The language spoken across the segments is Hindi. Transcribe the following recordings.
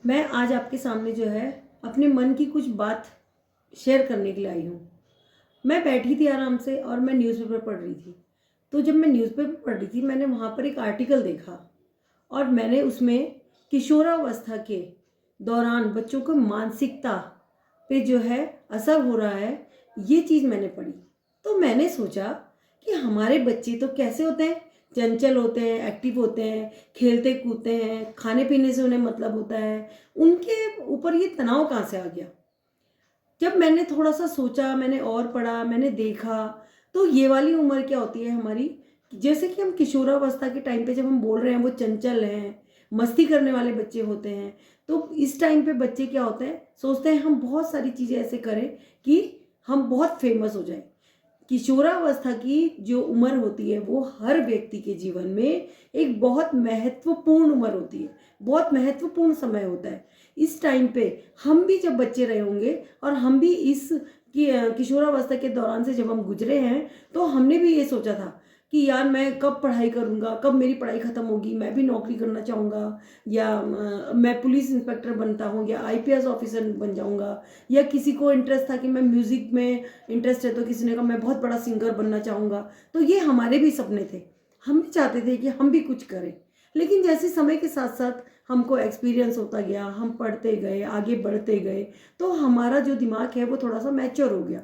मैं आज आपके सामने जो है अपने मन की कुछ बात शेयर करने के लिए आई हूँ। मैं बैठी थी आराम से और मैं न्यूज़पेपर पढ़ रही थी। तो जब मैं न्यूज़पेपर पढ़ रही थी मैंने वहाँ पर एक आर्टिकल देखा और मैंने उसमें किशोरावस्था के दौरान बच्चों को मानसिकता पे जो है असर हो रहा है, ये चीज़ मैंने पढ़ी। तो मैंने सोचा कि हमारे बच्चे तो कैसे होते हैं, चंचल होते हैं, एक्टिव होते हैं, खेलते कूदते हैं, खाने पीने से उन्हें मतलब होता है, उनके ऊपर ये तनाव कहाँ से आ गया। जब मैंने थोड़ा सा सोचा, मैंने और पढ़ा, मैंने देखा, तो ये वाली उम्र क्या होती है हमारी, जैसे कि हम किशोरावस्था के टाइम पे जब हम बोल रहे हैं वो चंचल हैं, मस्ती करने वाले बच्चे होते हैं। तो इस टाइम पे बच्चे क्या होते हैं, सोचते हैं हम बहुत सारी चीज़ें ऐसे करें कि हम बहुत फेमस हो जाए। किशोरावस्था की जो उम्र होती है वो हर व्यक्ति के जीवन में एक बहुत महत्वपूर्ण उम्र होती है, बहुत महत्वपूर्ण समय होता है। इस टाइम पे हम भी जब बच्चे रहे होंगे और हम भी इस किशोरावस्था के दौरान से जब हम गुजरे हैं, तो हमने भी ये सोचा था कि यार मैं कब पढ़ाई करूँगा, कब मेरी पढ़ाई ख़त्म होगी, मैं भी नौकरी करना चाहूँगा, या मैं पुलिस इंस्पेक्टर बनता हूँ, या आईपीएस ऑफिसर बन जाऊँगा, या किसी को इंटरेस्ट था कि मैं म्यूज़िक में इंटरेस्ट है तो किसी ने कहा मैं बहुत बड़ा सिंगर बनना चाहूँगा। तो ये हमारे भी सपने थे, हम भी चाहते थे कि हम भी कुछ करें। लेकिन जैसे समय के साथ साथ हमको एक्सपीरियंस होता गया, हम पढ़ते गए, आगे बढ़ते गए, तो हमारा जो दिमाग है वो थोड़ा सा मैच्योर हो गया।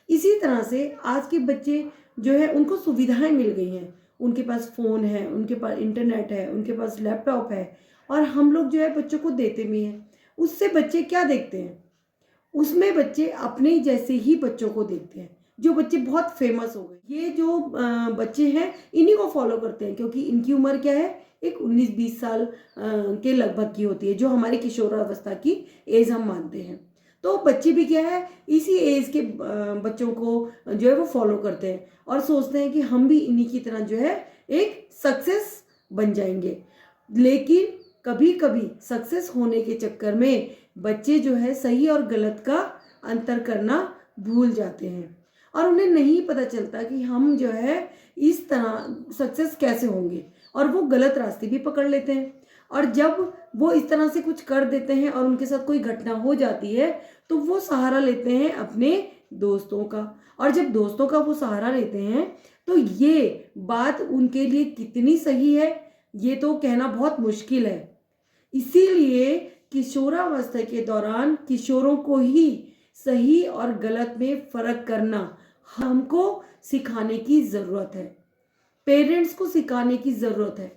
इसी तरह से आज के बच्चे जो है उनको सुविधाएं मिल गई हैं, उनके पास फ़ोन है, उनके पास इंटरनेट है, उनके पास लैपटॉप है, और हम लोग जो है बच्चों को देते भी हैं। उससे बच्चे क्या देखते हैं, उसमें बच्चे अपने जैसे ही बच्चों को देखते हैं, जो बच्चे बहुत फेमस हो गए। ये जो बच्चे हैं इन्हीं को फॉलो करते हैं, क्योंकि इनकी उम्र क्या है, एक 19-20 साल के लगभग की होती है, जो हमारे किशोरावस्था की एज हम मानते हैं। तो बच्चे भी क्या है, इसी एज के बच्चों को जो है वो फॉलो करते हैं और सोचते हैं कि हम भी इन्हीं की तरह जो है एक सक्सेस बन जाएंगे। लेकिन कभी कभी सक्सेस होने के चक्कर में बच्चे जो है सही और गलत का अंतर करना भूल जाते हैं और उन्हें नहीं पता चलता कि हम जो है इस तरह सक्सेस कैसे होंगे, और वो गलत रास्ते भी पकड़ लेते हैं। और जब वो इस तरह से कुछ कर देते हैं और उनके साथ कोई घटना हो जाती है, तो वो सहारा लेते हैं अपने दोस्तों का। और जब दोस्तों का वो सहारा लेते हैं, तो ये बात उनके लिए कितनी सही है ये तो कहना बहुत मुश्किल है। इसीलिए किशोरावस्था के दौरान किशोरों को ही सही और गलत में फर्क करना हमको सिखाने की ज़रूरत है, पेरेंट्स को सिखाने की ज़रूरत है।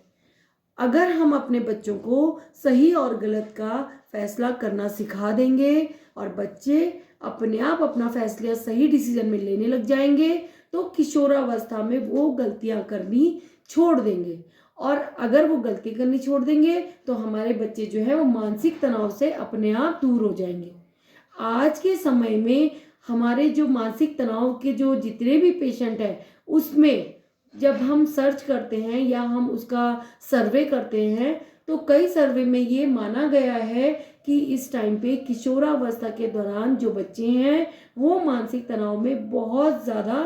अगर हम अपने बच्चों को सही और गलत का फैसला करना सिखा देंगे और बच्चे अपने आप अपना फैसला सही डिसीजन में लेने लग जाएंगे, तो किशोरावस्था में वो गलतियां करनी छोड़ देंगे। और अगर वो गलती करनी छोड़ देंगे तो हमारे बच्चे जो है वो मानसिक तनाव से अपने आप दूर हो जाएंगे। आज के समय में हमारे जो मानसिक तनाव के जो जितने भी पेशेंट हैं, उसमें जब हम सर्च करते हैं या हम उसका सर्वे करते हैं, तो कई सर्वे में ये माना गया है कि इस टाइम पे किशोरावस्था के दौरान जो बच्चे हैं वो मानसिक तनाव में बहुत ज़्यादा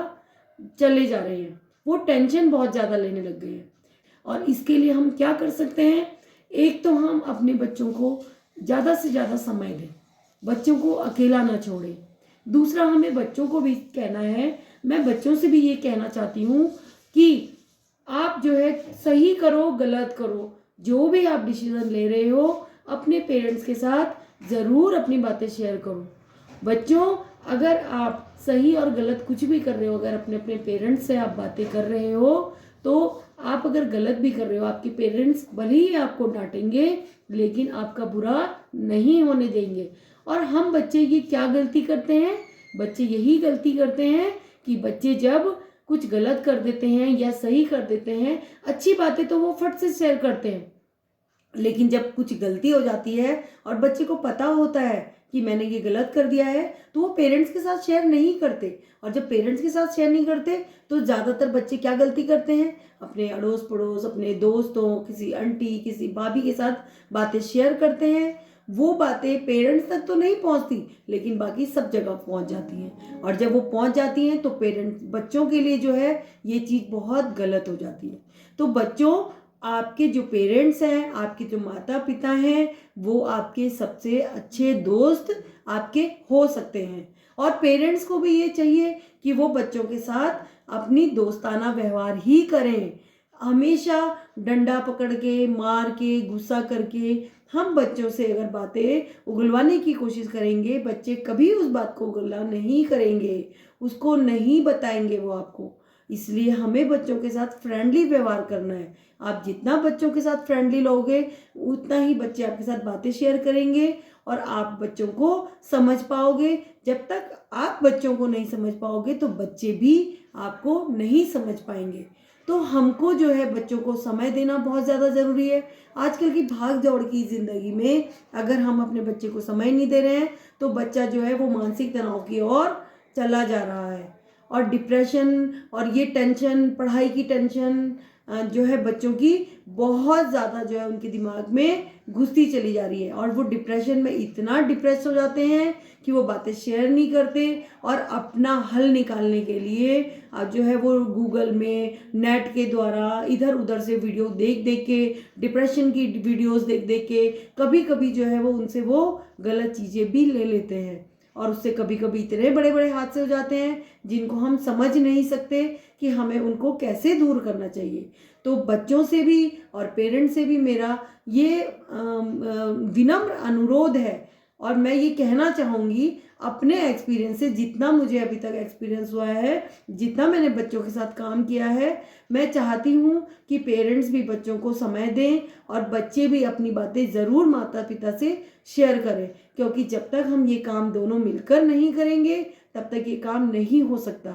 चले जा रहे हैं, वो टेंशन बहुत ज़्यादा लेने लग गए हैं। और इसके लिए हम क्या कर सकते हैं, एक तो हम अपने बच्चों को ज़्यादा से ज़्यादा समय दें, बच्चों को अकेला ना छोड़ें। दूसरा, हमें बच्चों को भी कहना है, मैं बच्चों से भी ये कहना चाहती हूँ कि आप जो है सही करो गलत करो, जो भी आप डिसीजन ले रहे हो अपने पेरेंट्स के साथ ज़रूर अपनी बातें शेयर करो। बच्चों, अगर आप सही और गलत कुछ भी कर रहे हो, अगर अपने अपने पेरेंट्स से आप बातें कर रहे हो, तो आप अगर गलत भी कर रहे हो, आपके पेरेंट्स भले ही आपको डांटेंगे लेकिन आपका बुरा नहीं होने देंगे। और हम बच्चे ये क्या गलती करते हैं, बच्चे यही गलती करते हैं कि बच्चे जब कुछ गलत कर देते हैं या सही कर देते हैं, अच्छी बातें तो वो फट से शेयर करते हैं, लेकिन जब कुछ गलती हो जाती है और बच्चे को पता होता है कि मैंने ये गलत कर दिया है, तो वो पेरेंट्स के साथ शेयर नहीं करते। और जब पेरेंट्स के साथ शेयर नहीं करते तो ज़्यादातर बच्चे क्या गलती करते हैं, अपने अड़ोस पड़ोस, अपने दोस्तों, किसी आंटी, किसी भाभी के साथ बातें शेयर करते हैं। वो बातें पेरेंट्स तक तो नहीं पहुंचती, लेकिन बाकी सब जगह पहुंच जाती हैं। और जब वो पहुंच जाती हैं तो पेरेंट्स, बच्चों के लिए जो है ये चीज़ बहुत गलत हो जाती है। तो बच्चों, आपके जो पेरेंट्स हैं, आपके जो माता पिता हैं, वो आपके सबसे अच्छे दोस्त आपके हो सकते हैं। और पेरेंट्स को भी ये चाहिए कि वो बच्चों के साथ अपनी दोस्ताना व्यवहार ही करें। हमेशा डंडा पकड़ के, मार के, गुस्सा करके हम बच्चों से अगर बातें उगलवाने की कोशिश करेंगे, बच्चे कभी उस बात को उगलना नहीं करेंगे, उसको नहीं बताएंगे वो आपको। इसलिए हमें बच्चों के साथ फ्रेंडली व्यवहार करना है। आप जितना बच्चों के साथ फ्रेंडली रहोगे, उतना ही बच्चे आपके साथ बातें शेयर करेंगे और आप बच्चों को समझ पाओगे। जब तक आप बच्चों को नहीं समझ पाओगे तो बच्चे भी आपको नहीं समझ पाएंगे। तो हमको जो है बच्चों को समय देना बहुत ज़्यादा ज़रूरी है। आजकल की भाग दौड़ की ज़िंदगी में अगर हम अपने बच्चे को समय नहीं दे रहे हैं तो बच्चा जो है वो मानसिक तनाव की ओर चला जा रहा है। और डिप्रेशन और ये टेंशन, पढ़ाई की टेंशन जो है बच्चों की बहुत ज़्यादा जो है उनके दिमाग में घुसती चली जा रही है और वो डिप्रेशन में इतना डिप्रेस हो जाते हैं कि वो बातें शेयर नहीं करते और अपना हल निकालने के लिए जो है वो गूगल में, नेट के द्वारा इधर उधर से वीडियो देख देख के, डिप्रेशन की वीडियोस देख देख के कभी कभी जो है वो उनसे वो गलत चीज़ें भी ले लेते हैं और उससे कभी कभी इतने बड़े बड़े हादसे हो जाते हैं जिनको हम समझ नहीं सकते कि हमें उनको कैसे दूर करना चाहिए। तो बच्चों से भी और पेरेंट्स से भी मेरा ये विनम्र अनुरोध है और मैं ये कहना चाहूँगी अपने एक्सपीरियंस से, जितना मुझे अभी तक एक्सपीरियंस हुआ है, जितना मैंने बच्चों के साथ काम किया है, मैं चाहती हूँ कि पेरेंट्स भी बच्चों को समय दें और बच्चे भी अपनी बातें ज़रूर माता पिता से शेयर करें, क्योंकि जब तक हम ये काम दोनों मिलकर नहीं करेंगे तब तक ये काम नहीं हो सकता।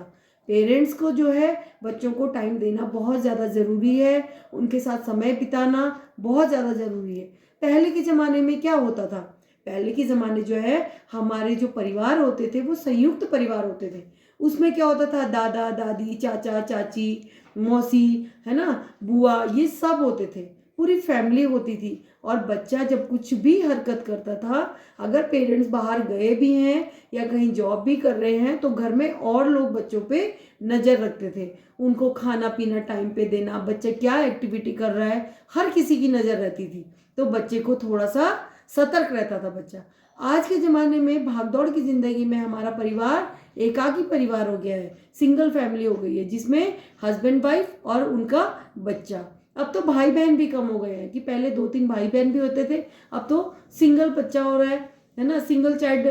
पेरेंट्स को जो है बच्चों को टाइम देना बहुत ज़्यादा ज़रूरी है, उनके साथ समय बिताना बहुत ज़्यादा ज़रूरी है। पहले के ज़माने में क्या होता था? पहले के ज़माने जो है हमारे जो परिवार होते थे वो संयुक्त परिवार होते थे। उसमें क्या होता था, दादा दादी, चाचा चाची, मौसी, है ना, बुआ, ये सब होते थे, पूरी फैमिली होती थी। और बच्चा जब कुछ भी हरकत करता था, अगर पेरेंट्स बाहर गए भी हैं या कहीं जॉब भी कर रहे हैं तो घर में और लोग बच्चों पे नज़र रखते थे, उनको खाना पीना टाइम पे देना, बच्चा क्या एक्टिविटी कर रहा है, हर किसी की नज़र रहती थी। तो बच्चे को थोड़ा सा सतर्क रहता था बच्चा। आज के ज़माने में भागदौड़ की ज़िंदगी में हमारा परिवार एकाकी परिवार हो गया है, सिंगल फैमिली हो गई है, जिसमें हस्बैंड वाइफ और उनका बच्चा। अब तो भाई बहन भी कम हो गए हैं कि पहले 2-3 भाई बहन भी होते थे, अब तो सिंगल बच्चा हो रहा है ना, सिंगल चाइल्ड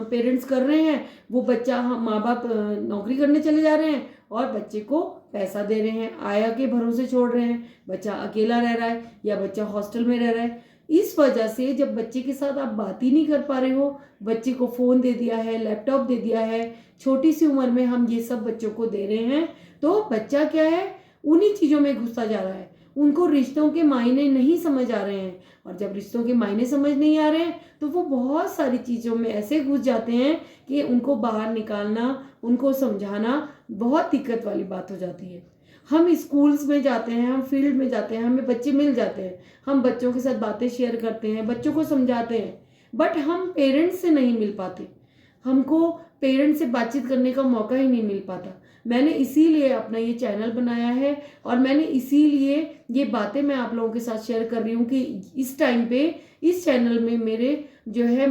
पेरेंट्स कर रहे हैं। वो बच्चा, माँ बाप नौकरी करने चले जा रहे हैं और बच्चे को पैसा दे रहे हैं, आया के भरोसे छोड़ रहे हैं, बच्चा अकेला रह रहा है या बच्चा हॉस्टल में रह रहा है। इस वजह से जब बच्चे के साथ आप बात ही नहीं कर पा रहे हो, बच्चे को फ़ोन दे दिया है, लैपटॉप दे दिया है, छोटी सी उम्र में हम ये सब बच्चों को दे रहे हैं, तो बच्चा क्या है, उन्हीं चीज़ों में घुसता जा रहा है। उनको रिश्तों के मायने नहीं समझ आ रहे हैं और जब रिश्तों के मायने समझ नहीं आ रहे हैं तो वो बहुत सारी चीज़ों में ऐसे घुस जाते हैं कि उनको बाहर निकालना, उनको समझाना बहुत दिक्कत वाली बात हो जाती है। हम स्कूल्स में जाते हैं, हम फील्ड में जाते हैं, हमें बच्चे मिल जाते हैं, हम बच्चों के साथ बातें शेयर करते हैं, बच्चों को समझाते हैं, बट हम पेरेंट्स से नहीं मिल पाते, हमको पेरेंट्स से बातचीत करने का मौका ही नहीं मिल पाता। मैंने इसीलिए अपना ये चैनल बनाया है और मैंने इसीलिए ये बातें मैं आप लोगों के साथ शेयर कर रही हूँ कि इस टाइम पे इस चैनल में मेरे जो है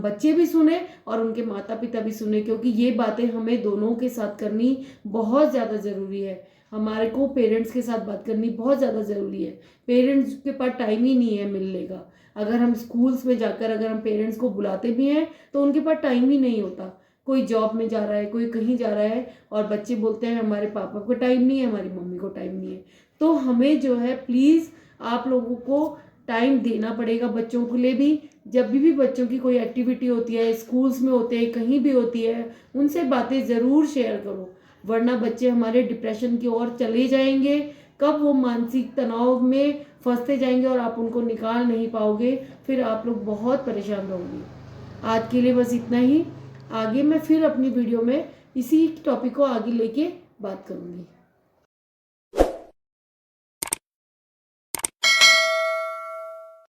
बच्चे भी सुने और उनके माता पिता भी सुने, क्योंकि ये बातें हमें दोनों के साथ करनी बहुत ज़्यादा ज़रूरी है। हमारे को पेरेंट्स के साथ बात करनी बहुत ज़्यादा ज़रूरी है। पेरेंट्स के पास टाइम ही नहीं है मिलने का। अगर हम स्कूल्स में जाकर अगर हम पेरेंट्स को बुलाते भी हैं तो उनके पास टाइम ही नहीं होता। कोई जॉब में जा रहा है, कोई कहीं जा रहा है और बच्चे बोलते हैं हमारे पापा को टाइम नहीं है, हमारी मम्मी को टाइम नहीं है। तो हमें जो है प्लीज़ आप लोगों को टाइम देना पड़ेगा बच्चों के लिए भी। जब भी बच्चों की कोई एक्टिविटी होती है, स्कूल्स में होते हैं, कहीं भी होती है, उनसे बातें ज़रूर शेयर करो, वरना बच्चे हमारे डिप्रेशन की ओर चले जाएंगे। कब वो मानसिक तनाव में फंसते जाएंगे और आप उनको निकाल नहीं पाओगे, फिर आप लोग बहुत परेशान रहोगे। आज के लिए बस इतना ही। आगे मैं फिर अपनी वीडियो में इसी टॉपिक को आगे लेके बात करूँगी।